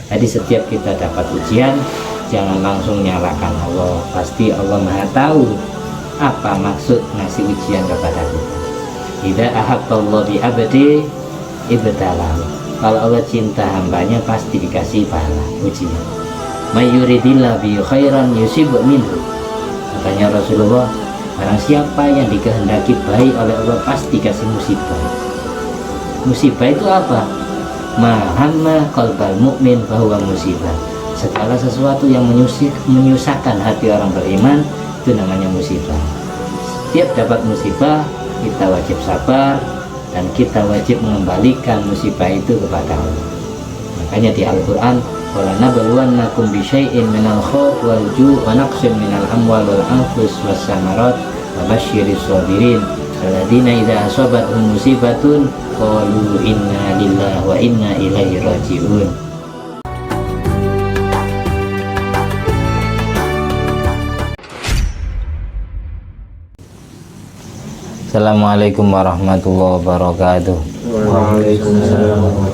Jadi setiap kita dapat ujian, jangan langsung nyalakan Allah. Pasti Allah Maha tahu apa maksud ngasih ujian kepada kita. Idza ahabballahu bi abdi ibtalahu. Kalau Allah cinta hambanya pasti dikasih pahala ujian. May yuridillahu bi khairan yusib minhu. Katanya Rasulullah, barang siapa yang dikehendaki baik oleh Allah pasti kasih musibah. Musibah itu apa? Mahamma qalbal mu'min bahwa musibah. Segala sesuatu yang menyusahkan hati orang beriman itu namanya musibah. Setiap dapat musibah kita wajib sabar dan kita wajib mengembalikan musibah itu kepada Allah. Makanya di Al-Quran, wala nabluwannakum bisyai'in minal khawf wal ju' wa naqsim minal amwal wal anfus was samarat wa basyiris sabirin alladzina idza asabathum musibatun qalu inna lillahi wa inna ilaihi raji'un. Assalamualaikum warahmatullahi wabarakatuh.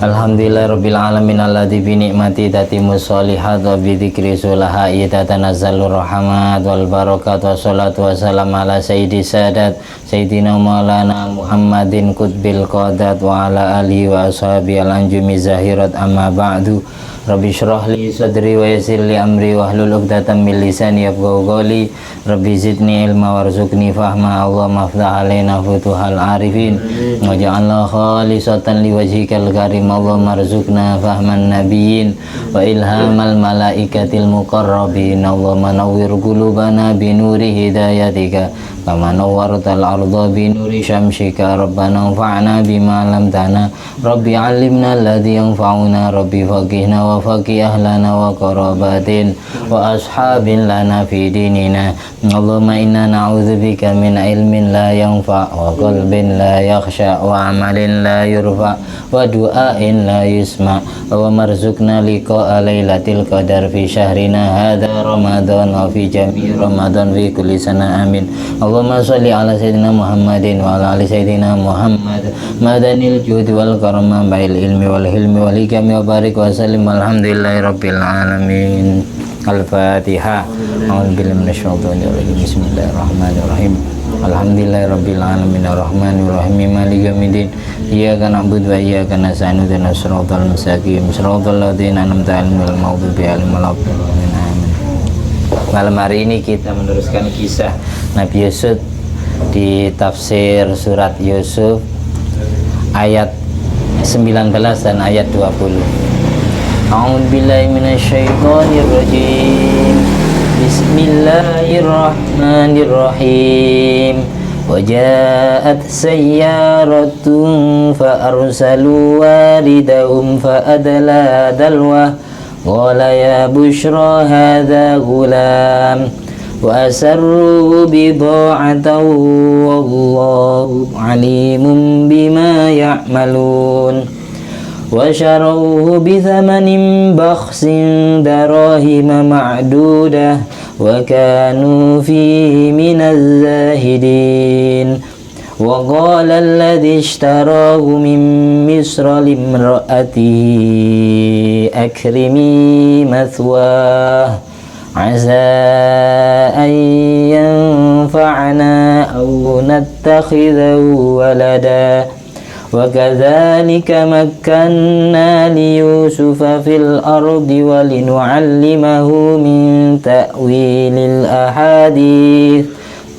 Alhamdulillahirabbil alamin alladzi bi ni'mati tatimmus sholihat wa bi dzikri sulahai tatanazzalur rahmat wal barakat wassalatu wassalamu ala sayyidi sadat sayyidina maulana Muhammadin qutbil qadat wa ala alihi wa ashabihi al-anjumi zahirat amma ba'du. Rabbi shrah li sadri wa yassir li amri wahlul 'uqdatam min lisani yafqahu qawli. Rabbi zidni ilma warzuqni fahma. Allahumma iftah alaina futuhal arifin waj'alna khalisatan liwajhikal karim. Allahumma arzuqna fahman nabiyyin wa ilhamal malaikatil muqarrabin. Allahumma nawwir qulubana bi nuri hidayatika kama nawwartal arda bi nuri syamsika. Rabbana anfa'na bima 'allamtana. Rabbi 'allimna alladhi yanfa'una. Rabbi faqihna wa faqih ahlana wa qarabatin wa ashabin lana fi dinina. Allahumma inna na'udzubika min ilmin la yanfa' wa qalbin la yakhsha wa amalin la yurfa wa du'ain la yusma. Wa marzuqna liqa'a lailatul qadar fi syahrina hadza ramadan wa fi jami' ramadan fi kulli sana amin. Allahumma shalli ala sayyidina Muhammadin wa ala ali sayyidina Muhammad madanil judi wal karama bil ilmi wal hilmi wal hikami wa barik wa sallim. Alhamdulillahi rabbil alamin. Al-Fatihah. A'udzubillahi minasyaitonir rajim. Bismillahirrahmanirrahim. Alhamdulillahi rabbil alamin arrahmanir rahim maliki yaumiddin. Iyyaka na'budu wa iyyaka nasta'in ihdinas siratal mustaqim siratal ladzina an'amta 'alaihim ghairil maghdubi 'alaihim waladdallin. Amin. Malam hari ini kita meneruskan kisah Nabi Yusuf di tafsir surat Yusuf ayat 19 dan ayat 20. A'udzu billahi minasyaitonir rajim. Bismillahirrahmanirrahim. Waja'at sayyaratun fa arsalu waridahum fa adla dalwa qala ya bushra hadza ghulam wa asarru bidha'atan wallahu alimun bima ya'malun. وشروه بثمن بخس دراهم معدودة وكانوا فيه من الزاهدين. وقال الذي اشتراه من مصر لامرأته أكرمي مثواه عسى أن ينفعنا أو نتخذه ولدا وكذلك مكنا ليوسف في الأرض ولنعلمه من تأويل الأحاديث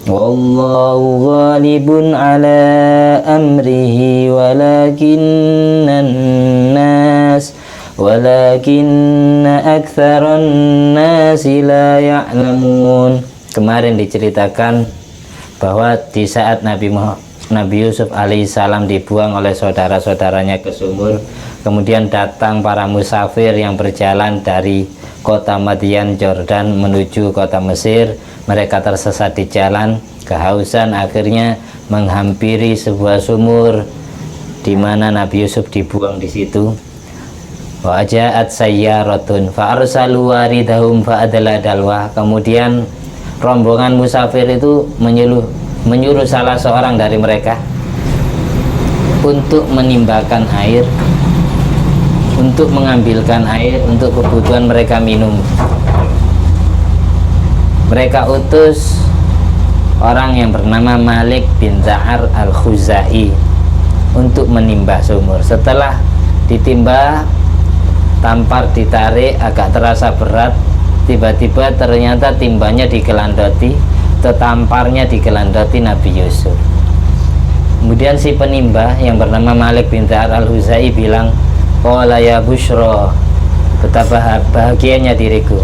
والله غالب على أمره ولكن أكثر الناس لا يعلمون. Kemarin diceritakan bahwa di saat Nabi Yusuf alaihissalam dibuang oleh saudara-saudaranya ke sumur, kemudian datang para musafir yang berjalan dari kota Madian Jordan menuju kota Mesir. Mereka tersesat di jalan, kehausan, akhirnya menghampiri sebuah sumur di mana Nabi Yusuf dibuang di situ. Wa ja'at sayyaratun fa arsalu waridahum fa adla dalwa. Kemudian rombongan musafir itu menyuruh salah seorang dari mereka untuk menimbakan air untuk mengambilkan air untuk kebutuhan mereka minum. Mereka utus orang yang bernama Malik bin Za'ar al-Khuzai untuk menimba sumur. Setelah ditimba, tampar ditarik, agak terasa berat, tiba-tiba ternyata timbanya digelandoti, tamparnya digelandoti Nabi Yusuf. Kemudian si penimba yang bernama Malik bin Za'ar al-Khuzai bilang, qala ya bushra, betapa bahagianya diriku,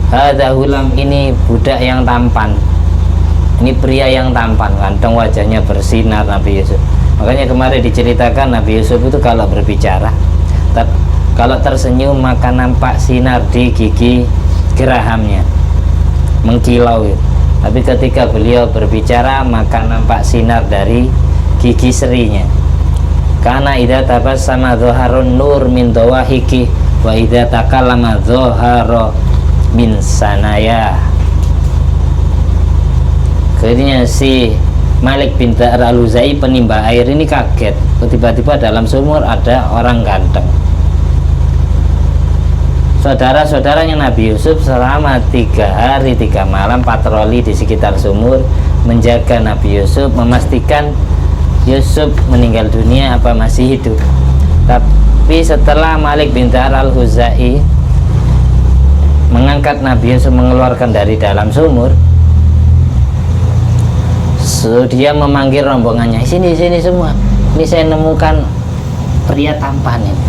hadza hulam, ini budak yang tampan, ini pria yang tampan, ganteng, wajahnya bersinar. Nabi Yusuf, makanya kemarin diceritakan Nabi Yusuf itu kalau berbicara, kalau tersenyum maka nampak sinar di gigi gerahamnya, mengkilau gitu. Tapi ketika beliau berbicara maka nampak sinar dari gigi serinya. Karena idza tabassama dzaharun nur min dawahiki wa idza takallama dzahara min sanaya. Akhirnya si Malik bin Za'ar al-Khuzai penimba air ini kaget, tiba-tiba dalam sumur ada orang ganteng. Saudara-saudaranya Nabi Yusuf selama 3 hari 3 malam patroli di sekitar sumur, menjaga Nabi Yusuf, memastikan Yusuf meninggal dunia apa masih hidup. Tapi setelah Malik bin Za'ar al-Khuzai mengangkat Nabi Yusuf, mengeluarkan dari dalam sumur, dia memanggil rombongannya, sini semua, ini saya nemukan pria tampan ini,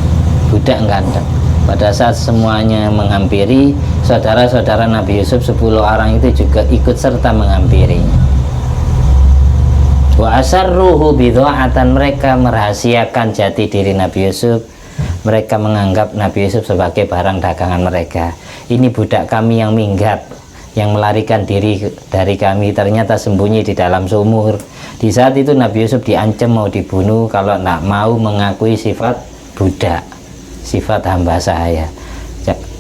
budak ganteng. Pada saat semuanya menghampiri, saudara-saudara Nabi Yusuf 10 orang itu juga ikut serta menghampirinya. Wa asarruhu bidha'atan, mereka merahasiakan jati diri Nabi Yusuf. Mereka menganggap Nabi Yusuf sebagai barang dagangan mereka. Ini budak kami yang minggat, yang melarikan diri dari kami, ternyata sembunyi di dalam sumur. Di saat itu Nabi Yusuf diancam mau dibunuh kalau tidak mau mengakui sifat budak, sifat hamba saya,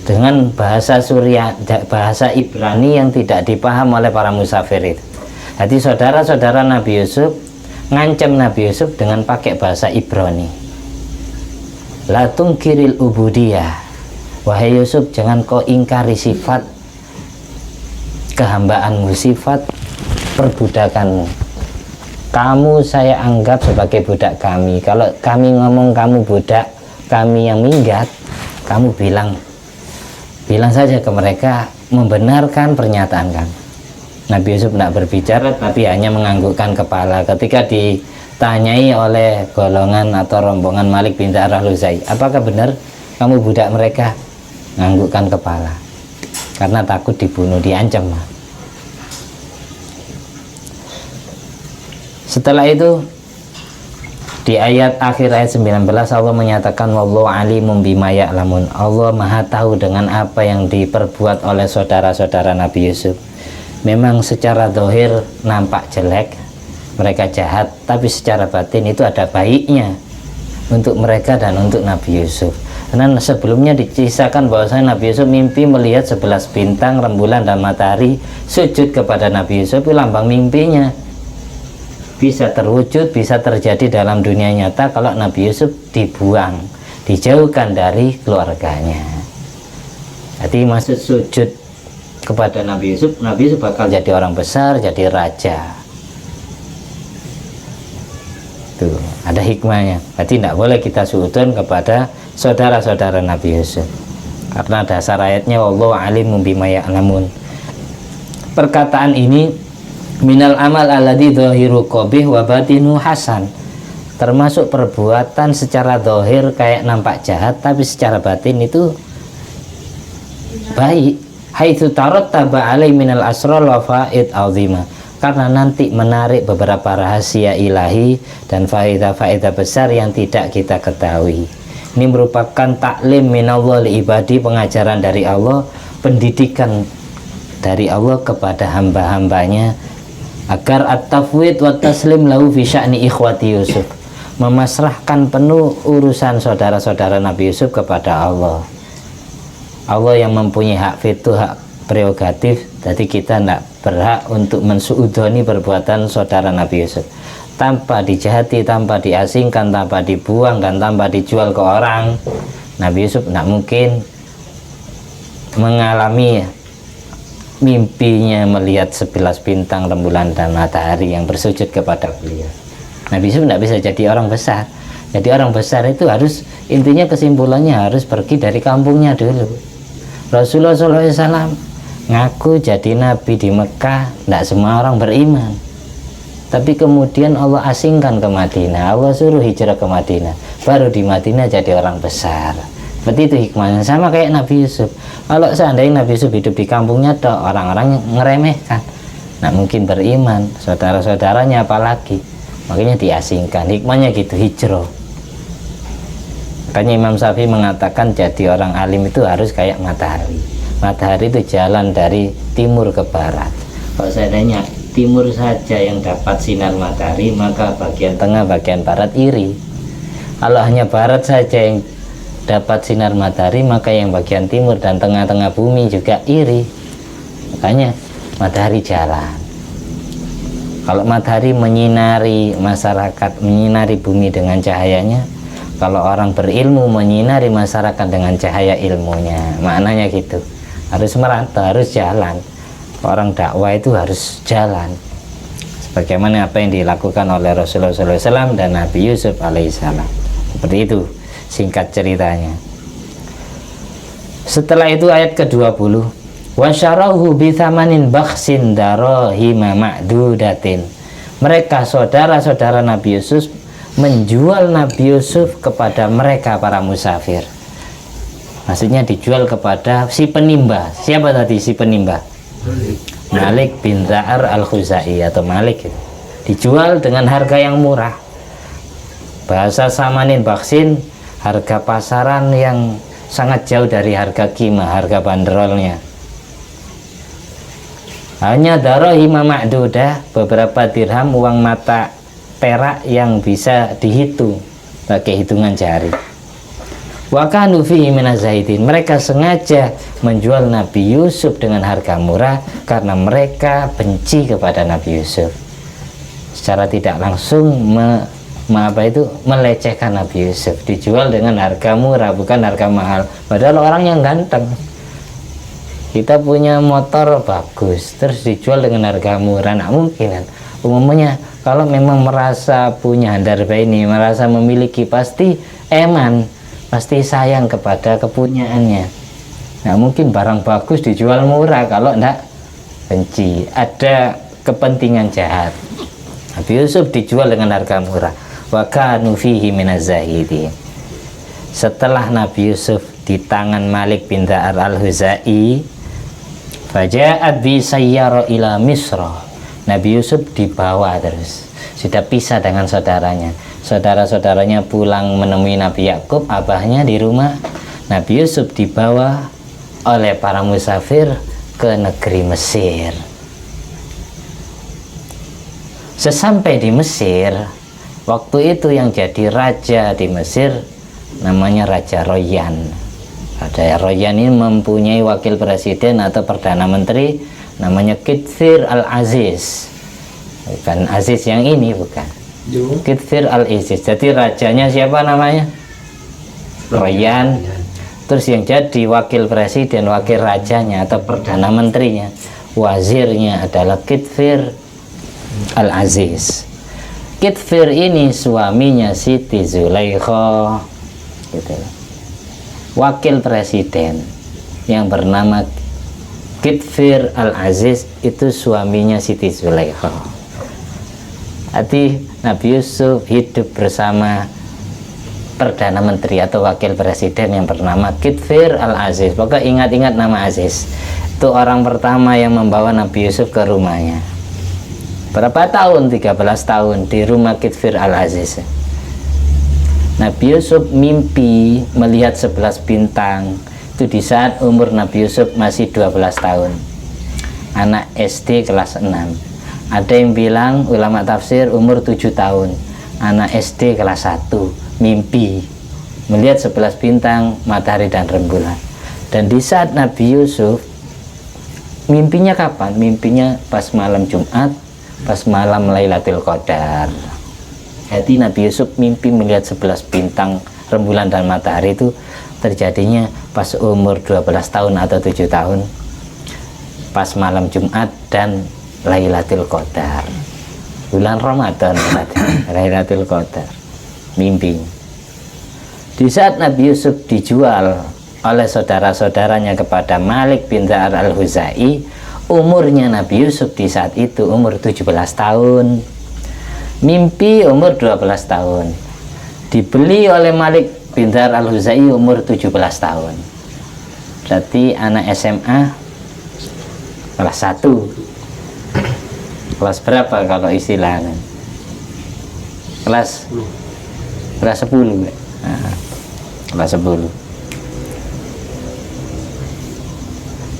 dengan bahasa bahasa Ibrani yang tidak dipaham oleh para musafir itu. Jadi saudara-saudara Nabi Yusuf ngancam Nabi Yusuf dengan pakai bahasa Ibrani. La tungkiril ubudiyah, wahai Yusuf, jangan kau ingkari sifat kehambaanmu, sifat perbudakanmu. Kamu saya anggap sebagai budak kami. Kalau kami ngomong kamu budak kami yang minggat, kamu bilang saja ke mereka, membenarkan pernyataan kami. Nabi Yusuf tidak berbicara, tapi hanya menganggukkan kepala. Ketika ditanyai oleh golongan atau rombongan Malik bin Za'ar al-Khuzai, apakah benar kamu budak mereka? Menganggukkan kepala, karena takut dibunuh, diancam. Setelah itu di ayat akhir ayat 19 Allah menyatakan wallahu alimun bima ya'lamun. Allah Maha tahu dengan apa yang diperbuat oleh saudara-saudara Nabi Yusuf. Memang secara zahir nampak jelek, mereka jahat, tapi secara batin itu ada baiknya untuk mereka dan untuk Nabi Yusuf. Karena sebelumnya dikisahkan bahwasanya Nabi Yusuf mimpi melihat 11 bintang, rembulan dan matahari sujud kepada Nabi Yusuf. Itu lambang mimpinya bisa terwujud, bisa terjadi dalam dunia nyata kalau Nabi Yusuf dibuang, dijauhkan dari keluarganya. Jadi maksud sujud kepada Nabi Yusuf bakal jadi orang besar, jadi raja. Tuh, ada hikmahnya. Jadi tidak boleh kita suudon kepada saudara-saudara Nabi Yusuf, karena dasar ayatnya wallahu alimun bima ya'lamun. Perkataan ini minal amal alladhi dhahiru qabih wa batinu hasan, termasuk perbuatan secara zahir kayak nampak jahat, tapi secara batin itu baik. Haitsu tarattaba alai minal asrar wa faid azima, karena nanti menarik beberapa rahasia ilahi dan faedah-faedah besar yang tidak kita ketahui. Ini merupakan taklim minallah li ibadi, pengajaran dari Allah, pendidikan dari Allah kepada hamba-hambanya, agar at-tafwid wa taslim lahu fi sya'ni ikhwati Yusuf, memasrahkan penuh urusan saudara-saudara Nabi Yusuf kepada Allah. Allah yang mempunyai hak veto, hak prerogatif, jadi kita tidak berhak untuk mensuudoni perbuatan saudara Nabi Yusuf. tanpa dijahati, tanpa diasingkan, tanpa dibuang, dan tanpa dijual ke orang, Nabi Yusuf tidak mungkin mengalami mimpinya melihat 11 bintang, rembulan, dan matahari yang bersujud kepada beliau. Nabi Yusuf tidak bisa jadi orang besar. Jadi orang besar itu harus, intinya kesimpulannya harus pergi dari kampungnya dulu. Rasulullah SAW ngaku jadi nabi di Mekah, tidak semua orang beriman. Tapi kemudian Allah asingkan ke Madinah, Allah suruh hijrah ke Madinah, baru di Madinah jadi orang besar. Seperti itu hikmahnya. Sama kayak Nabi Yusuf. Kalau seandainya Nabi Yusuf hidup di kampungnya, orang-orang ngeremehkan, nggak mungkin beriman, saudara-saudaranya apalagi, makanya diasingkan. Hikmahnya gitu, hijrah. Makanya Imam Syafi'i mengatakan jadi orang alim itu harus kayak matahari. Matahari itu jalan dari timur ke barat. Kalau seandainya timur saja yang dapat sinar matahari, maka bagian tengah, bagian barat iri. Kalau hanya barat saja yang dapat sinar matahari, maka yang bagian timur dan tengah-tengah bumi juga iri. Makanya matahari jalan. Kalau matahari menyinari masyarakat, menyinari bumi dengan cahayanya, kalau orang berilmu menyinari masyarakat dengan cahaya ilmunya, maknanya gitu. Harus merata, harus jalan. Orang dakwah itu harus jalan sebagaimana apa yang dilakukan oleh Rasulullah SAW dan Nabi Yusuf alaihissalam. Seperti itu singkat ceritanya. Setelah itu ayat ke-20, wasyarahu bithamanin bakhsin darahima ma'dudatin. Mereka saudara-saudara Nabi Yusuf menjual Nabi Yusuf kepada mereka para musafir. Maksudnya dijual kepada si penimba. Siapa tadi si penimba? Malik bin Za'ar al-Khuzai atau Malik. Dijual dengan harga yang murah. Bahasa samanin baksin, harga pasaran yang sangat jauh dari harga kima, harga banderolnya. Hanya darahima ma'dudah, beberapa dirham uang mata perak yang bisa dihitung pakai hitungan jari. Wa kanu fihi minaz zahidin. Mereka sengaja menjual Nabi Yusuf dengan harga murah karena mereka benci kepada Nabi Yusuf. Secara tidak langsung melecehkan Nabi Yusuf, dijual dengan harga murah, bukan harga mahal. Padahal orang yang ganteng, kita punya motor bagus terus dijual dengan harga murah, nggak mungkin kan. Umumnya kalau memang merasa punya harga ini, merasa memiliki, pasti eman, pasti sayang kepada kepunyaannya. Nggak mungkin barang bagus dijual murah kalau enggak benci, ada kepentingan jahat. Nabi Yusuf dijual dengan harga murah. Wa kanu fihi minaz zahidin. Setelah Nabi Yusuf di tangan Malik bin Za'ar al-Khuzai, faja'at bi sayyara ila Misra. Nabi Yusuf dibawa terus, sudah pisah dengan saudaranya. Saudara-saudaranya pulang menemui Nabi Yakub, abahnya di rumah. Nabi Yusuf dibawa oleh para musafir ke negeri Mesir. Sesampai di Mesir, waktu itu yang jadi raja di Mesir namanya Raja Royan. Raja Royan ini mempunyai wakil presiden atau perdana menteri namanya Kithir al-Aziz. Bukan Aziz yang ini, bukan. Kithir al-Aziz. Jadi rajanya siapa namanya? Royan. Terus yang jadi wakil presiden, wakil rajanya atau perdana menterinya, wazirnya adalah Kithir al-Aziz. Kithir ini suaminya Siti Zulaikha, gitu. Wakil presiden yang bernama Kithir al-Aziz itu suaminya Siti Zulaikha. Arti Nabi Yusuf hidup bersama perdana menteri atau wakil presiden yang bernama Kithir al-Aziz. Pokoknya ingat-ingat nama Aziz. Itu orang pertama yang membawa Nabi Yusuf ke rumahnya. Berapa tahun? 13 tahun di rumah Kithir al-Aziz. Nabi Yusuf mimpi melihat 11 bintang. Itu di saat umur Nabi Yusuf masih 12 tahun. Anak SD kelas 6. Ada yang bilang ulama tafsir umur 7 tahun. Anak SD kelas 1 mimpi melihat 11 bintang, matahari dan rembulan. Dan di saat Nabi Yusuf mimpinya kapan? Mimpinya pas malam Jumat, pas malam Lailatul Qadar. Jadi Nabi Yusuf mimpi melihat 11 bintang, rembulan dan matahari itu terjadinya pas umur 12 tahun atau 7 tahun, pas malam Jumat dan Lailatul Qadar, bulan Ramadan. Lailatul Qadar mimpi. Di saat Nabi Yusuf dijual oleh saudara-saudaranya kepada Malik bin Za'ar al-Huzai, umurnya Nabi Yusuf di saat itu umur 17 tahun. Mimpi umur 12 tahun. Dibeli oleh Malik bin Za'ar al-Huzai umur 17 tahun. Berarti anak SMA kelas 1. Kelas berapa kalau istilahnya? Kelas 10. Nah, kelas 10.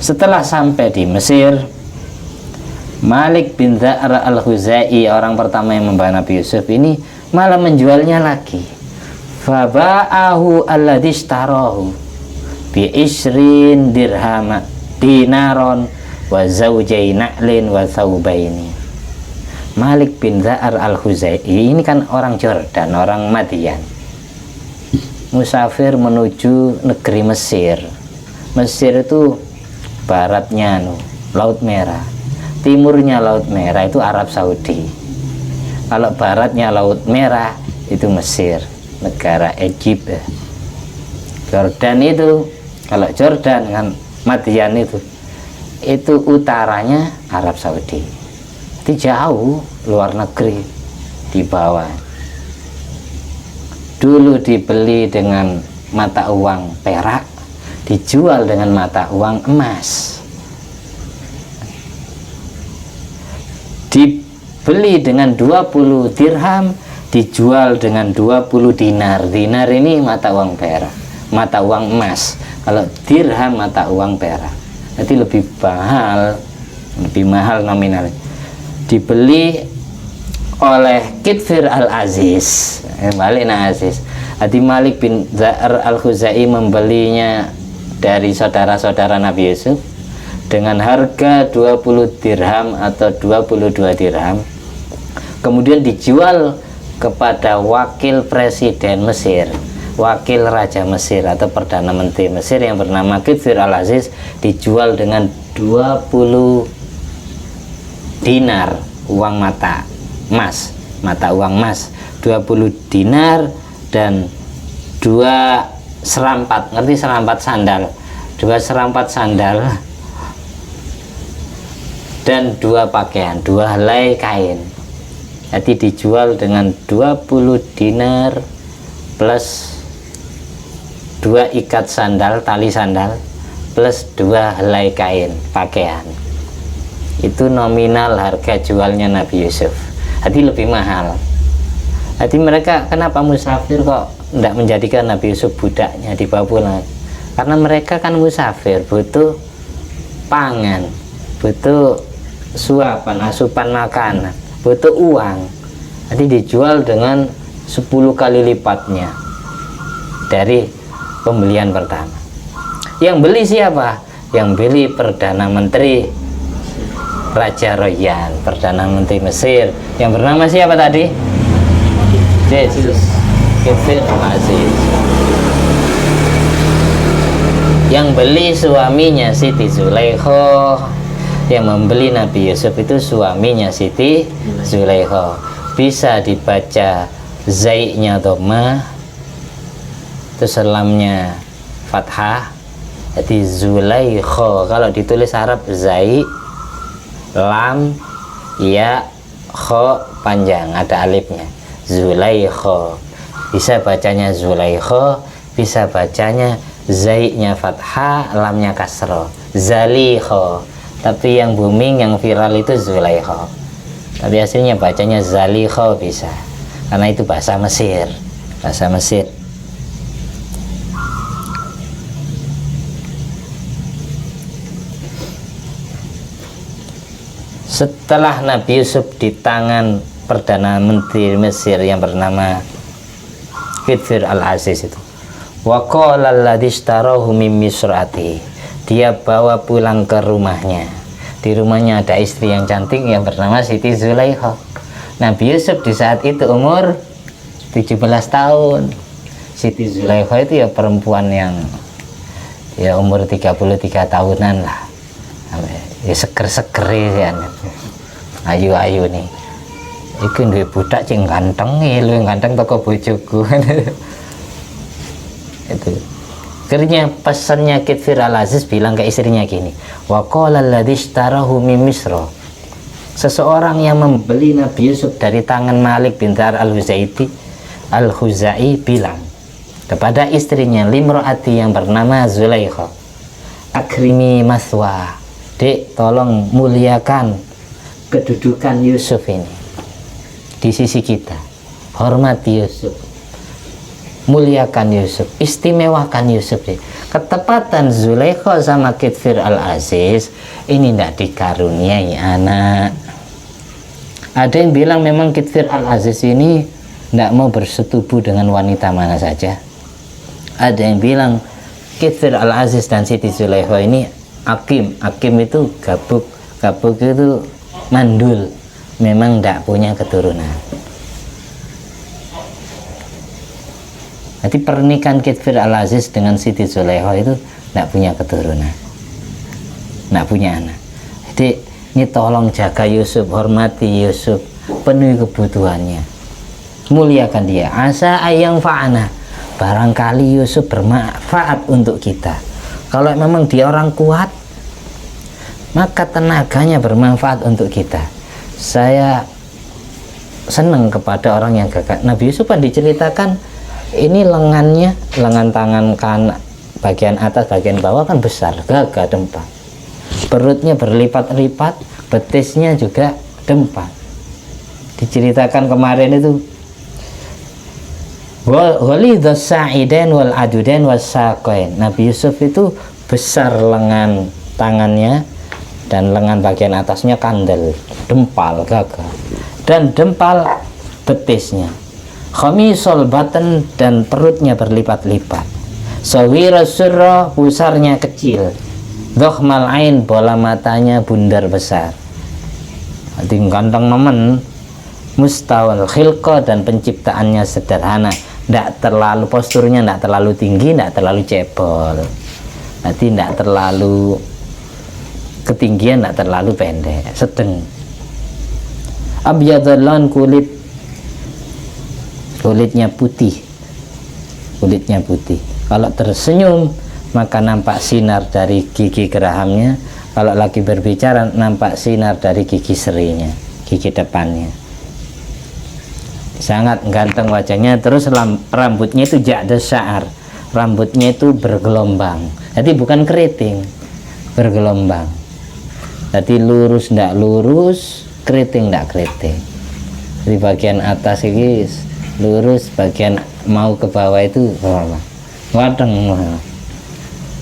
Setelah sampai di Mesir, Malik bin Za'ar al-Huzai, orang pertama yang membawa Nabi Yusuf ini, malah menjualnya lagi. Faba'ahu alladhishtarahu bi isrin dirham dinaron wa zawjai na'lin wa thawbaini. Malik bin Za'ar al-Huzai ini kan orang Jordan, orang Madian, musafir menuju negeri Mesir. Mesir itu baratnya Laut Merah, timurnya Laut Merah itu Arab Saudi. Kalau baratnya Laut Merah itu Mesir, negara Egypt. Jordan itu, kalau Jordan kan Madian itu utaranya Arab Saudi. Itu jauh, luar negeri, di bawah. Dulu dibeli dengan mata uang perak, dijual dengan mata uang emas. Dibeli dengan 20 dirham, dijual dengan 20 dinar. Dinar ini mata uang perak, mata uang emas. Kalau dirham mata uang perak. Jadi lebih mahal nominal. Dibeli oleh Kitfir al-Aziz, Malik al-Aziz. Jadi Malik bin Za'ar al-Huzai membelinya dari saudara-saudara Nabi Yusuf dengan harga 20 dirham atau 22 dirham. Kemudian dijual kepada wakil presiden Mesir, wakil raja Mesir atau perdana menteri Mesir yang bernama Kitfir al-Aziz, dijual dengan 20 dinar uang mata emas, mata uang emas, 20 dinar dan 2 serampat, ngerti serampat sandal, 2 serampat sandal dan 2 pakaian, 2 helai kain. Jadi dijual dengan 20 dinar plus 2 ikat sandal, tali sandal, plus 2 helai kain pakaian. Itu nominal harga jualnya Nabi Yusuf. Jadi lebih mahal. Jadi mereka kenapa musafir kok tidak menjadikan Nabi Yusuf budaknya dibawa pulang? Karena mereka kan musafir, butuh pangan, butuh suapan, asupan makanan, butuh uang. Jadi dijual dengan 10 kali lipatnya dari pembelian pertama. Yang beli siapa? Yang beli Perdana Menteri Raja Royan, Perdana Menteri Mesir, yang bernama siapa tadi? Yesus Kitfir al-Aziz. Yang beli suaminya Siti Zulaikha. Yang membeli Nabi Yusuf itu suaminya Siti Zulaikha. Bisa dibaca zai-nya dhamma, itu selamnya fathah. Jadi Zulaikha, kalau ditulis Arab zai, lam, ya, kho panjang, ada alifnya. Zulaikha. Bisa bacanya Zulaikha, bisa bacanya zai-nya fathah, lamnya kasroh, Zalikha. Tapi yang booming, yang viral itu Zulaikha. Tapi hasilnya bacanya Zalikha bisa, karena itu bahasa Mesir, bahasa Mesir. Setelah Nabi Yusuf di tangan Perdana Menteri Mesir yang bernama Kitfir al-Aziz itu, wa qala alladzi ishtarahu min misrati, dia bawa pulang ke rumahnya. Di rumahnya ada istri yang cantik yang bernama Siti Zulaikha. Nabi Yusuf di saat itu umur 17 tahun. Siti Zulaikha itu ya perempuan yang ya umur 33 tahunan lah, ya seger-seger ya, ayu-ayu nih. Iku duwe budak cing ganteng, lu ganteng toko bojoku. Itu. Akhirnya pesannya Kitfir Al-Aziz bilang ke istrinya gini, wa qala alladzi ishtarahu min Misra. Seseorang yang membeli Nabi Yusuf dari tangan Malik bin Al-Khuzai bilang kepada istrinya limro'ati yang bernama Zulaikha, akrimi maswa, dek tolong muliakan kedudukan Yusuf ini di sisi kita, hormati Yusuf, muliakan Yusuf, istimewakan Yusuf. Ketepatan Zulaikha sama Kitfir Al-Aziz ini tidak dikaruniai anak. Ada yang bilang memang Kitfir Al-Aziz ini tidak mau bersetubuh dengan wanita mana saja. Ada yang bilang Kitfir Al-Aziz dan Siti Zulaikha ini akim itu gabuk itu mandul, memang tidak punya keturunan. Jadi pernikahan Kitfir Al-Aziz dengan Siti Zulaikha itu tidak punya keturunan, tidak punya anak. Jadi ini tolong jaga Yusuf, hormati Yusuf, penuhi kebutuhannya, muliakan dia. Asa ayang fa'ana, barangkali Yusuf bermanfaat untuk kita. Kalau memang dia orang kuat, maka tenaganya bermanfaat untuk kita. Saya senang kepada orang yang gagah. Nabi Yusuf kan diceritakan ini lengannya, lengan tangan kanan bagian atas bagian bawah kan besar, gagah dempal, perutnya berlipat-lipat, betisnya juga dempal. Diceritakan kemarin itu walidhas sa'idain wal adudain was-saqain. Nabi Yusuf itu besar lengan tangannya dan lengan bagian atasnya kandel, dempal, gagah, dan dempal betisnya. Khamisol batan, dan perutnya berlipat-lipat. Sawira surra, pusarnya kecil. Dohmal ain, bola matanya bundar besar. Jadi ganteng nemen. Mustawal khilqa, dan penciptaannya sederhana. Tidak terlalu, posturnya tidak terlalu tinggi, tidak terlalu cebol. Nanti tidak terlalu ketinggian, tidak terlalu pendek, sedang. Abyadallan, kulitnya putih, kalau tersenyum maka nampak sinar dari gigi gerahamnya, kalau lagi berbicara nampak sinar dari gigi serinya, gigi depannya. Sangat ganteng wajahnya. Terus rambutnya itu ja'da sya'ar, rambutnya itu bergelombang, jadi bukan keriting, bergelombang. Jadi lurus ndak lurus, keriting ndak keriting. Di bagian atas ini lurus, bagian mau ke bawah itu wadeng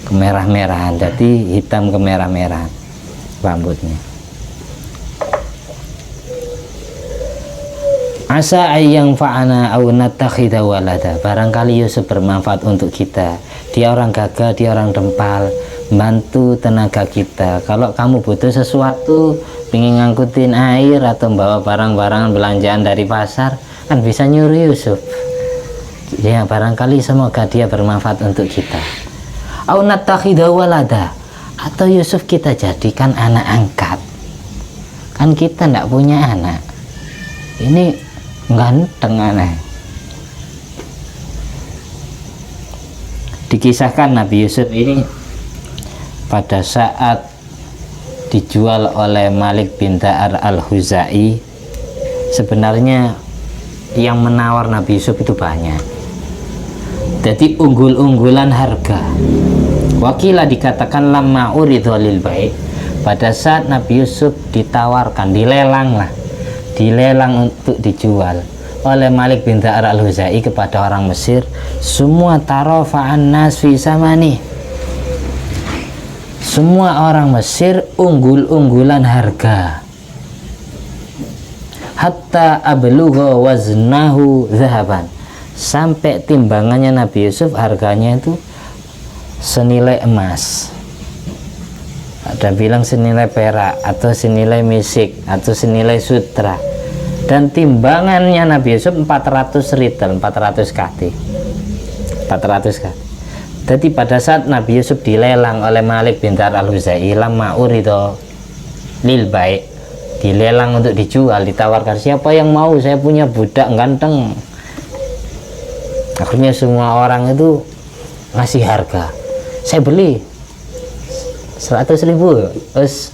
kemerah-merahan, jadi hitam kemerah-merahan rambutnya. Asa ayyang fa'ana aw nattakhidha walada, barangkali Yusuf bermanfaat untuk kita. Dia orang gagah, dia orang dempal, bantu tenaga kita. Kalau kamu butuh sesuatu, ingin ngangkutin air atau bawa barang-barang belanjaan dari pasar, kan bisa nyuruh Yusuf. Ya barangkali semoga dia bermanfaat untuk kita. Au nattakhidha walada, atau Yusuf kita jadikan anak angkat. Kan kita tidak punya anak. Ini ganteng aneh. Dikisahkan Nabi Yusuf ini pada saat dijual oleh Malik bin Al-Khuzai, sebenarnya yang menawar Nabi Yusuf itu banyak. Jadi unggul-unggulan harga. Wakilah dikatakan lamma uridhu lil bai', pada saat Nabi Yusuf ditawarkan, dilelang untuk dijual oleh Malik bin Al-Khuzai kepada orang Mesir, semua tarafa'an nas fi samani, semua orang Mesir unggul-unggulan harga. Hatta ablugha waznahu zahaban, sampai timbangannya Nabi Yusuf harganya itu senilai emas. Ada bilang senilai perak, atau senilai misik, atau senilai sutra. Dan timbangannya Nabi Yusuf 400 ritel, 400 kati. 400 kati. Jadi pada saat Nabi Yusuf dilelang oleh Malik bin Dar al-Huzai, lamma urido lil baik, dilelang untuk dijual, ditawarkan siapa yang mau, saya punya budak ganteng. Akhirnya semua orang itu ngasih harga, saya beli 100.000, terus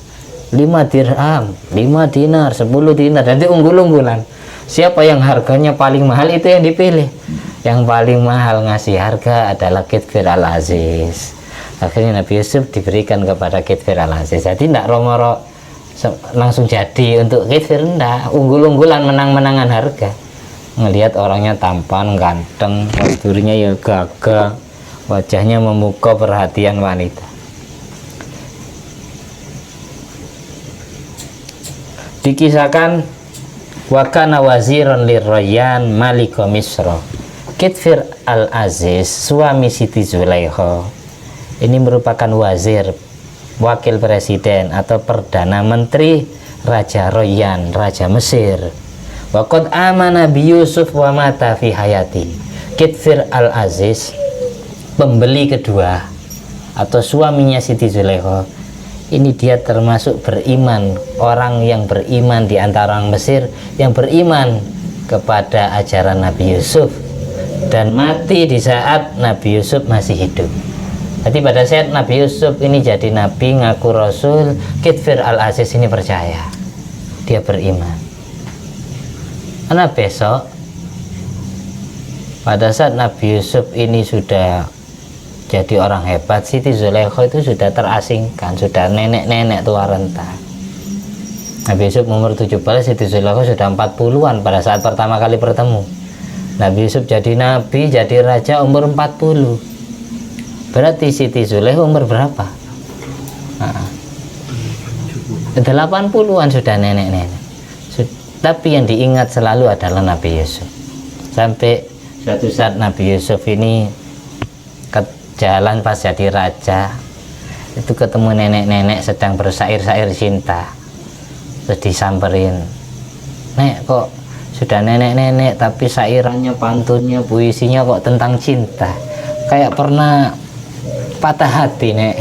5 dirham, 5 dinar, 10 dinar, nanti unggul-unggulan. Siapa yang harganya paling mahal itu yang dipilih. Yang paling mahal ngasih harga adalah Kitfir al-Aziz. Akhirnya Nabi Yusuf diberikan kepada Kitfir al-Aziz. Jadi tidak romoro langsung jadi untuk Kitfir, enggak, unggul-unggulan, menang-menangan harga. Ngelihat orangnya tampan, ganteng, posturnya ya gagah, wajahnya memukau perhatian wanita. Dikisahkan wakana waziran lirroyan Malik Misra. Kitfir al-Aziz, suami Siti Zulaikha, ini merupakan wazir, wakil presiden atau perdana menteri Raja Royan, Raja Mesir. Waqad amana bi Yusuf wa mata fi hayati. Kitfir al-Aziz, pembeli kedua atau suaminya Siti Zulaikha, ini dia termasuk beriman, orang yang beriman di antara orang Mesir yang beriman kepada ajaran Nabi Yusuf dan mati di saat Nabi Yusuf masih hidup. Jadi pada saat Nabi Yusuf ini jadi nabi, ngaku rasul, Kitfir al-Aziz ini percaya, dia beriman. Karena besok pada saat Nabi Yusuf ini sudah jadi orang hebat, Siti Zulaikha itu sudah terasingkan, sudah nenek-nenek tua renta. Nabi Yusuf umur 17, Siti Zulaikha sudah 40-an pada saat pertama kali bertemu. Nabi Yusuf jadi nabi, jadi raja umur 40. Berarti Siti Zulaikha umur berapa? 80-an sudah nenek-nenek. Tapi yang diingat selalu adalah Nabi Yusuf. Sampai suatu saat Nabi Yusuf ini ke jalan pas jadi raja, itu ketemu nenek-nenek sedang bersair-sair cinta. Terus disamperin, "Nek, kok sudah nenek-nenek tapi sairannya, pantunnya, puisinya kok tentang cinta, kayak pernah patah hati, Nek."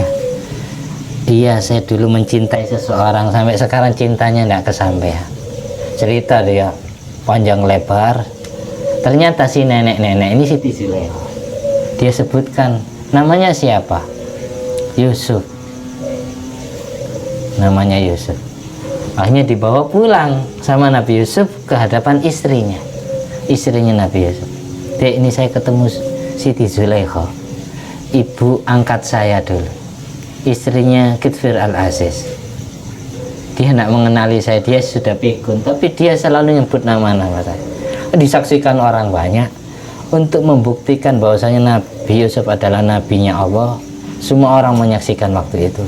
"Iya, saya dulu mencintai seseorang, sampai sekarang cintanya tidak kesampaian." Cerita dia panjang lebar. Ternyata si nenek-nenek ini Siti Zulaikha, dia sebutkan namanya siapa? Yusuf. Namanya Yusuf. Akhirnya dibawa pulang sama Nabi Yusuf ke hadapan istrinya. Istrinya Nabi Yusuf, "Dek, ini saya ketemu Siti Zulaikha, ibu angkat saya dulu, istrinya Kitfir al-Aziz. Dia tidak mengenali saya, dia sudah pikun, tapi dia selalu nyebut nama-nama saya." Disaksikan orang banyak untuk membuktikan bahwasanya Nabi Yusuf adalah nabinya Allah. Semua orang menyaksikan waktu itu.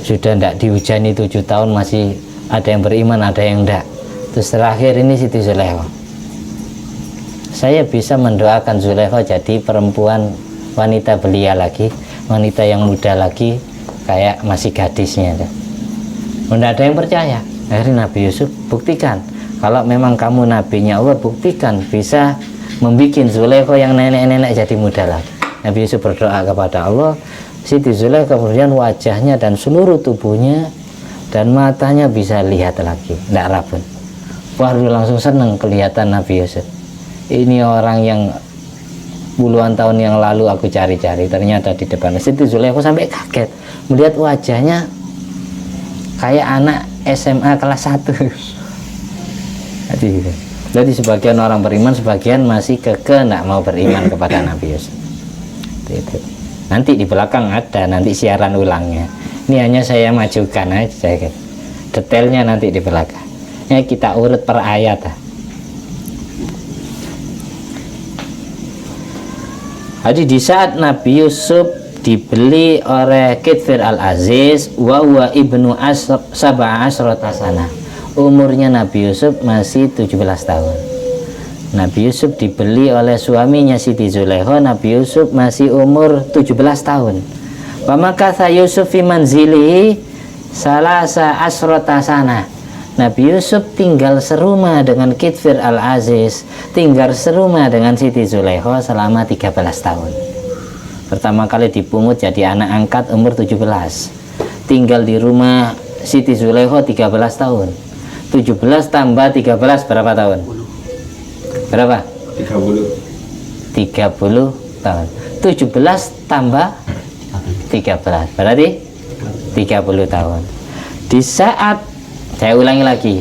Sudah tidak dihujani 7 tahun, masih ada yang beriman, ada yang tidak. Terus terakhir ini Siti Zulaikha, saya bisa mendoakan Zulaikha jadi perempuan, wanita belia lagi, wanita yang muda lagi, kayak masih gadisnya. Tidak ada yang percaya. Akhirnya Nabi Yusuf, buktikan kalau memang kamu nabinya Allah, buktikan bisa membuat Zulaikha yang nenek-nenek jadi muda lagi. Nabi Yusuf berdoa kepada Allah. Siti Zulaikha kemudian wajahnya dan seluruh tubuhnya dan matanya bisa lihat lagi, tidak rabun. Baru langsung senang kelihatan Nabi Yusuf. Ini orang yang puluhan tahun yang lalu aku cari-cari, ternyata di depan. Siti Zulaikha sampai kaget melihat wajahnya kayak anak SMA kelas 1. Jadi sebagian orang beriman, sebagian masih kekeh tidak mau beriman kepada Nabi Yusuf. Nanti di belakang ada nanti siaran ulangnya. Ini hanya saya majukan aja, detailnya nanti di belakang. Ya, kita urut per ayat. Jadi di saat Nabi Yusuf dibeli oleh Kitfir al-Aziz, wa ibnu sab'a asrata sana, umurnya Nabi Yusuf masih 17 tahun. Nabi Yusuf dibeli oleh suaminya Siti Zulaikha, Nabi Yusuf masih umur 17 tahun. Wa makatha Yusuf fi manzilihi salasa asrata sana. Nabi Yusuf tinggal serumah dengan Kitfir Al-Aziz, tinggal serumah dengan Siti Zulaikha selama 13 tahun. Pertama kali dipungut jadi anak angkat umur 17. Tinggal di rumah Siti Zulaikha 13 tahun. 17 tambah 13 berapa tahun? Berapa? 30 tahun. 17 tambah 13 berarti 30 tahun. Di saat, saya ulangi lagi,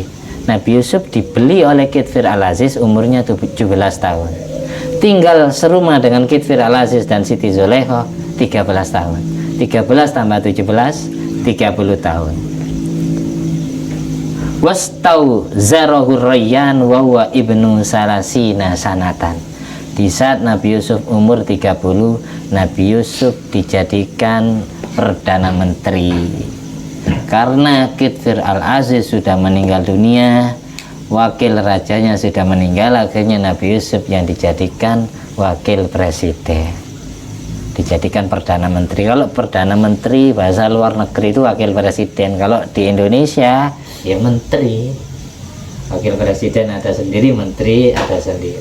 Nabi Yusuf dibeli oleh Kitfir Al-Aziz umurnya 17 tahun. Tinggal serumah dengan Kitfir Al-Aziz dan Siti Zulaikha 13 tahun. 13 tambah 17 30 tahun. Wastau zarahur rayyan wa huwa ibnu salasina sanatan. Di saat Nabi Yusuf umur 30, Nabi Yusuf dijadikan Perdana Menteri. Karena Kitfir Al-Aziz sudah meninggal dunia, wakil rajanya sudah meninggal, akhirnya Nabi Yusuf yang dijadikan wakil presiden, dijadikan Perdana Menteri. Kalau Perdana Menteri bahasa luar negeri itu wakil presiden, kalau di Indonesia ya menteri. Wakil presiden ada sendiri, menteri ada sendiri.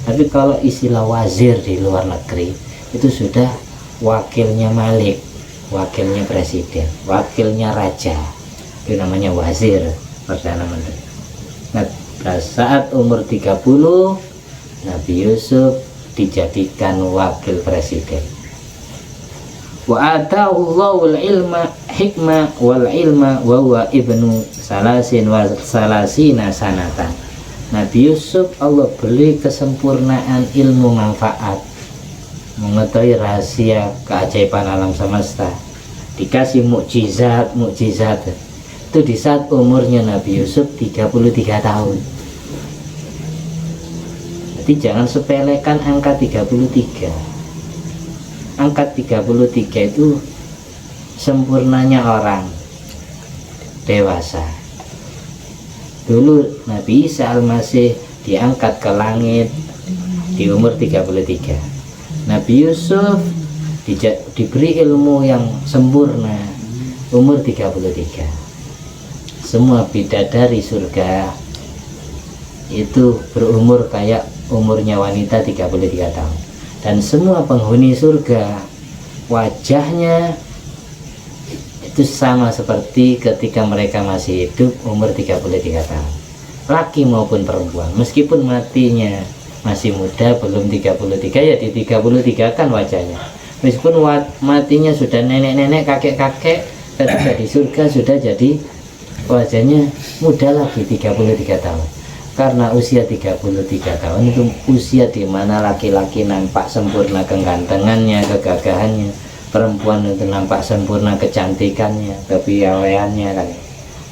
Tapi kalau istilah wazir di luar negeri itu sudah wakilnya Malik, wakilnya presiden, wakilnya raja, itu namanya wazir, Perdana Menteri. Nah, pada saat umur 30 Nabi Yusuf dijadikan wakil presiden. Wa ata'ullahul ilma hikmah wal ilma wa huwa ibnu salasin wa salasina sanatan. Nabi Yusuf Allah beri kesempurnaan ilmu manfaat, mengetahui rahasia keajaiban alam semesta, dikasih mukjizat itu di saat umurnya Nabi Yusuf 33 tahun. Jadi jangan sepelekan angka 33. Angka 33 itu sempurnanya orang dewasa. Dulu Nabi Isa Al-Masih diangkat ke langit di umur 33. Nabi Yusuf diberi ilmu yang sempurna umur 33. Semua bidadari surga itu berumur kayak umurnya wanita 33 tahun. Dan semua penghuni surga wajahnya itu sama seperti ketika mereka masih hidup umur 33 tahun, laki maupun perempuan. Meskipun matinya masih muda, belum 33, ya di 33 kan wajahnya. Meskipun matinya sudah nenek-nenek, kakek-kakek, ketika di surga sudah jadi wajahnya muda lagi 33 tahun. Karena usia 33 tahun itu usia di mana laki-laki nampak sempurna kegantengannya, kegagahannya, perempuan itu nampak sempurna kecantikannya, kepiawaiannya kan.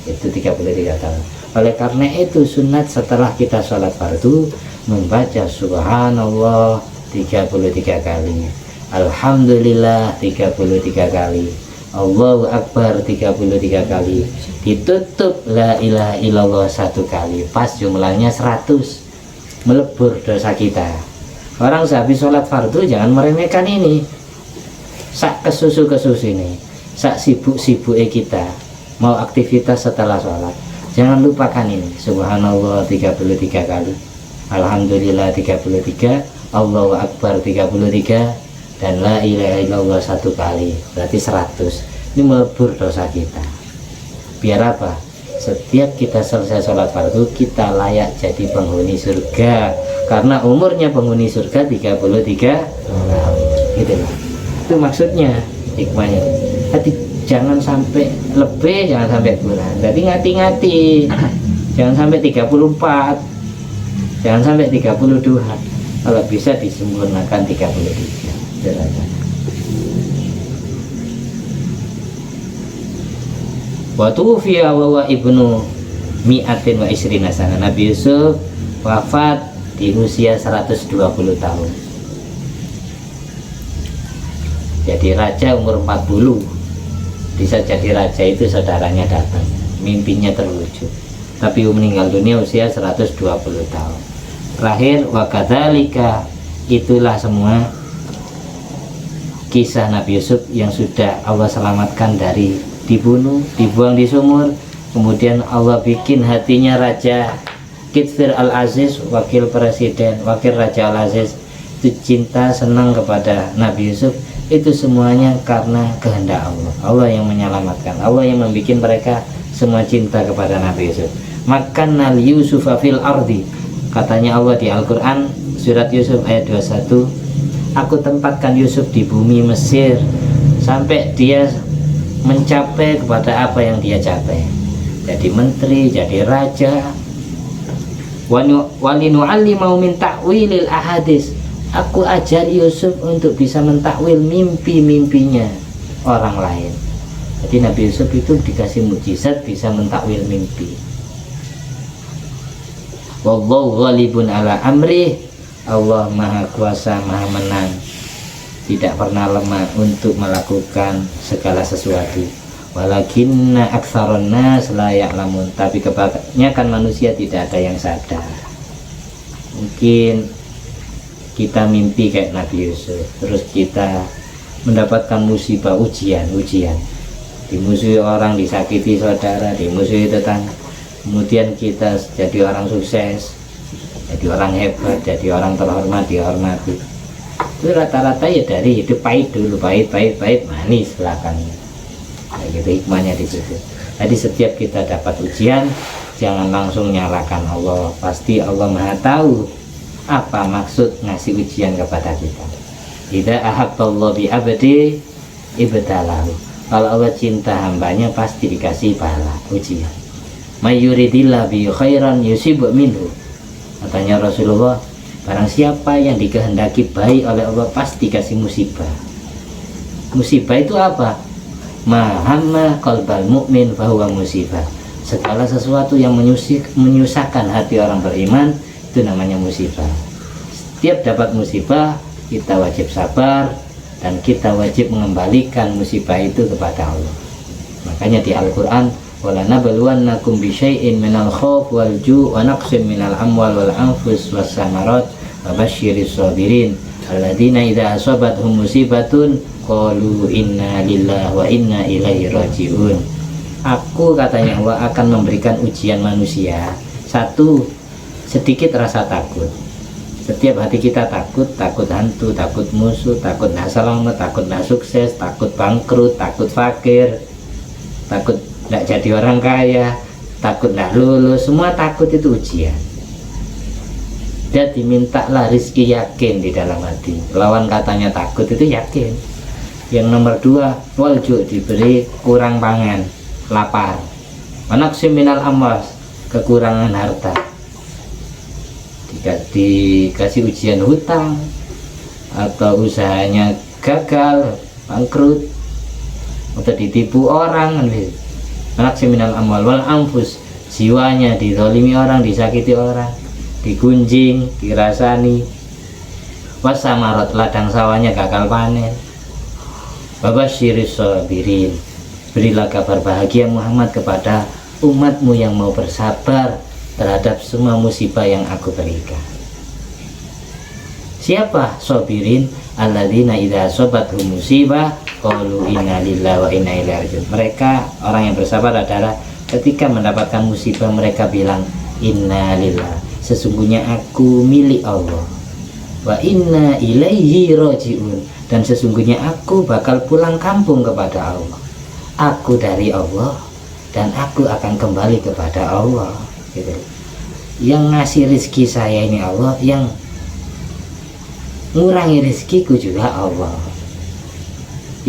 Itu 33 tahun. Oleh karena itu sunat setelah kita sholat fardu membaca subhanallah 33 kali, alhamdulillah 33 kali, Allahu Akbar 33 kali, ditutup la ilaha illallah 1 kali, pas jumlahnya 100, melebur dosa kita. Orang sehabis sholat fardu jangan meremehkan ini, sak kesusu ini, sak sibuk kita mau aktivitas setelah sholat, jangan lupakan ini subhanallah 33 kali, alhamdulillah 33, Allahu Akbar 33, dan la ilaha illallah 1 kali, berarti 100. Ini melebur dosa kita. Biar apa? Setiap kita selesai sholat fardu kita layak jadi penghuni surga, karena umurnya penghuni surga 33 tahun. Gitu lah. Itu maksudnya, hikmahnya. Hati jangan sampai lebih, jangan sampai kurang. Jadi ngati-ngati. Jangan sampai 34. Jangan sampai 32. Kalau bisa disempurnakan 33. Wa tufiya wa ibnu mi'atin wa isrina sana. Nabi Yusuf wafat di usia 120 tahun. Jadi raja umur 40. Bisa jadi raja itu saudaranya datang, mimpinya terwujud. Tapi meninggal dunia usia 120 tahun. Terakhir wa kadzalika, itulah semua kisah Nabi Yusuf yang sudah Allah selamatkan dari dibunuh, dibuang di sumur, Kemudian Allah bikin hatinya Raja Kitfir Al-Aziz, wakil presiden, wakil Raja Al-Aziz itu cinta, senang kepada Nabi Yusuf. Itu semuanya karena kehendak Allah. Allah yang menyelamatkan, Allah yang membuat mereka semua cinta kepada Nabi Yusuf. Makannal Yusufa fil ardi, katanya Allah di Al-Quran surat Yusuf ayat 21, aku tempatkan Yusuf di bumi Mesir sampai dia mencapai kepada apa yang dia capai, jadi menteri, jadi raja. Walinu'allimau min ta'wilil ahadis, aku ajar Yusuf untuk bisa mentakwil mimpi-mimpinya orang lain. Jadi Nabi Yusuf itu dikasih mukjizat bisa mentakwil mimpi. Wallahu ghalibun ala amri, Allah maha kuasa, maha menang, tidak pernah lemah untuk melakukan segala sesuatu. Walakinna aktsaron nas la ya'lamun, tapi kebanyakan manusia tidak ada yang sadar. Mungkin kita mimpi kayak Nabi Yusuf, terus kita mendapatkan musibah, ujian, dimusuhi orang, disakiti saudara, dimusuhi tetangga. Kemudian kita jadi orang sukses, jadi orang hebat, jadi orang terhormat, dihormati. Itu rata-rata ya dari hidup pahit dulu, pahit, manis belakangnya. Nah, gitu hikmahnya di situ. Jadi setiap kita dapat ujian, jangan langsung nyalakan Allah. Pasti Allah Maha tahu apa maksud ngasih ujian kepada kita. Idza ahabballahu bi abdi ibtalahu. Kalau Allah cinta hambanya pasti dikasih pahala, ujian. Mayuridillah bi khairan yusib minhu. Katanya Rasulullah, barang siapa yang dikehendaki baik oleh Allah pasti kasih musibah. Musibah itu apa? Mahamma qalbal mu'min fahuwa musibah. Segala sesuatu yang menyusahkan hati orang beriman itu namanya musibah. Setiap dapat musibah kita wajib sabar dan kita wajib mengembalikan musibah itu kepada Allah. Makanya di Al-Quran, walanabluwannakum bisyai'in minal khauf wal ju' wa naqsim minal amwal wal anfus was samarat wa basyiris sabirin alladzina idza asabathum musibatun qalu inna lillahi wa inna ilaihi rajiun. Aku, katanya Allah, akan memberikan ujian manusia. Satu, sedikit rasa takut. Setiap hati kita takut hantu, takut musuh, takut nggak selamat, takut nggak sukses, takut bangkrut, takut fakir, takut nggak jadi orang kaya, takut nggak lulus. Semua takut itu ujian. Jadi mintalah rizki yakin di dalam hati. Lawan katanya takut itu yakin. Yang nomor dua, walju, diberi kurang pangan, lapar. Manaqsim minal amwas, kekurangan harta. Dikasih ujian hutang atau usahanya gagal, bangkrut, atau ditipu orang. Manaqsim minal amwal wal anfus, jiwanya dizalimi orang, disakiti orang, digunjing, dirasani. Wasamarat, ladang sawahnya gagal panen. Babasyiris sabirin, berilah kabar bahagia Muhammad kepada umatmu yang mau bersabar terhadap semua musibah yang aku berikan. Siapa sabirin? Alladzina idza asabathum musibah qalu inna lillahi wa inna ilaihi raji'un. Mereka orang yang bersabar adalah ketika mendapatkan musibah mereka bilang inna lillahi, sesungguhnya aku milik Allah, wa inna ilaihi raji'un, dan sesungguhnya aku bakal pulang kampung kepada Allah. Aku dari Allah dan aku akan kembali kepada Allah, gitu. Yang ngasih rezeki saya ini Allah, yang ngurangi rezekiku juga Allah,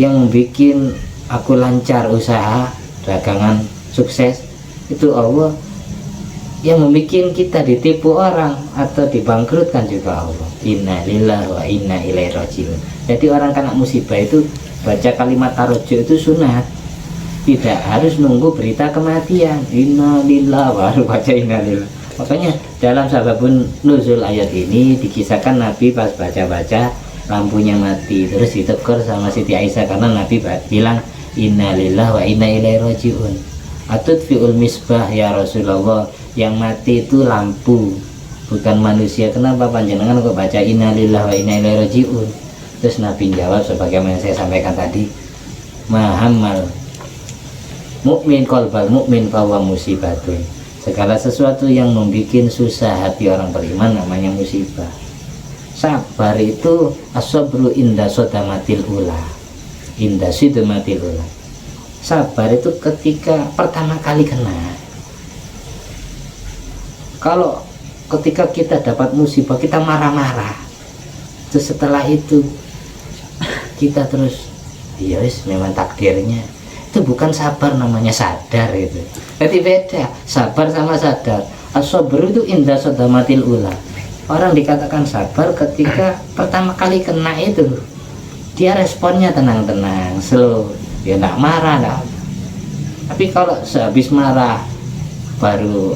yang bikin aku lancar usaha dagangan sukses itu Allah, yang membuat kita ditipu orang atau dibangkrutkan juga Allah. Inna lillahi wa inna ilaihi raji'un. Jadi orang kena musibah itu baca kalimat tarojo itu sunat, tidak harus nunggu berita kematian. Inna lillahi baru baca inna lillahi. Makanya dalam sababun nuzul ayat ini dikisahkan Nabi pas baca-baca lampunya mati, terus ditegur sama Siti Aisyah karena Nabi bilang inna lillahi wa inna ilaihi raji'un. Atutfi'ul misbah ya Rasulullah, yang mati itu lampu bukan manusia. Kenapa panjenengan kok baca inna lillahi wa inna ilaihi raji'un? Terus Nabi jawab sebagaimana saya sampaikan tadi, mukmin qalbal mukmin fawa musibatun. Segala sesuatu yang membuat susah hati orang beriman namanya musibah. Sabar itu as-sabru inda sodamatil ula, inda sidmatil ula. Sabar itu ketika pertama kali kena. Kalau ketika kita dapat musibah kita marah-marah, terus setelah itu kita terus ya wis memang takdirnya, itu bukan sabar, namanya sadar itu. Jadi beda sabar sama sadar. As-sabru itu inda sodamatil ula. Orang dikatakan sabar ketika pertama kali kena itu dia responnya tenang-tenang, slow, dia tidak marah, enggak. Tapi kalau sehabis marah baru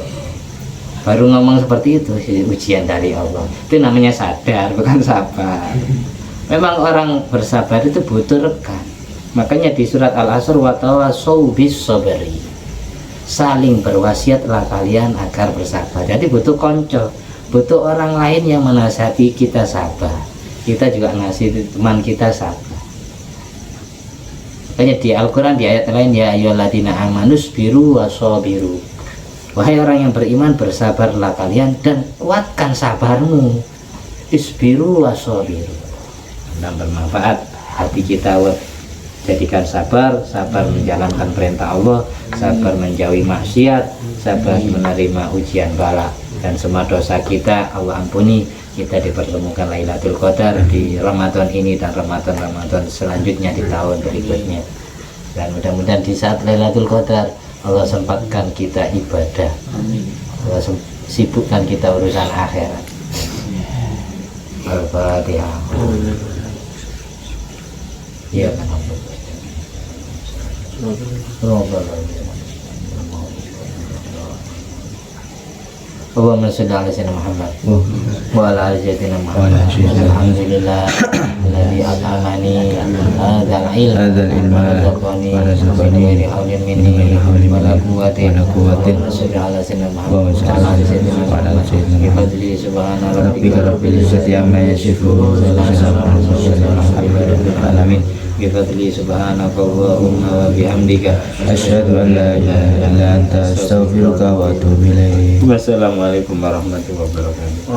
ngomong seperti itu, ujian dari Allah, itu namanya sadar, bukan sabar. Memang orang bersabar itu butuh rekan. Makanya di surat Al-Asr, wa tawassaw bis sabri, saling berwasiatlah kalian agar bersabar. Jadi butuh konco, butuh orang lain yang menasihati kita sabar, kita juga ngasih teman kita sabar. Makanya di Al-Quran di ayat lain, ya ayyuhalladzina amanus biru wasabiru, wahai orang yang beriman bersabarlah kalian dan kuatkan sabarmu. Isbiru wasabiru, dan bermanfaat hati kita. Jadikan sabar menjalankan perintah Allah, sabar menjauhi maksiat, sabar menerima ujian bala, dan semua dosa kita Allah ampuni. Kita dipertemukan Lailatul Qadar di Ramadan ini dan Ramadan selanjutnya di tahun berikutnya. Dan mudah-mudahan di saat Lailatul Qadar Allah sempatkan kita ibadah, Allah sibukkan kita urusan akhirat. Al-Fatihah. Ya kan. Allahumma shalli ala sayyidina Muhammad wa ala ali sayyidina Muhammad. Alhamdulillah alladzi at'amani hadzal ilma wa razaqani min hawlin minni wa la quwwata illa billah. Allahumma shalli ala sayyidina Muhammad. Bi subhana rabbika rabbil izzati amma yasifun wa salamun alamin. Bifadli subhanakallahumma wa bihamdika asyhadu an la ilaha illa anta astaghfiruka wa atubu ilaik. Wassalamualaikum warahmatullahi wabarakatuh.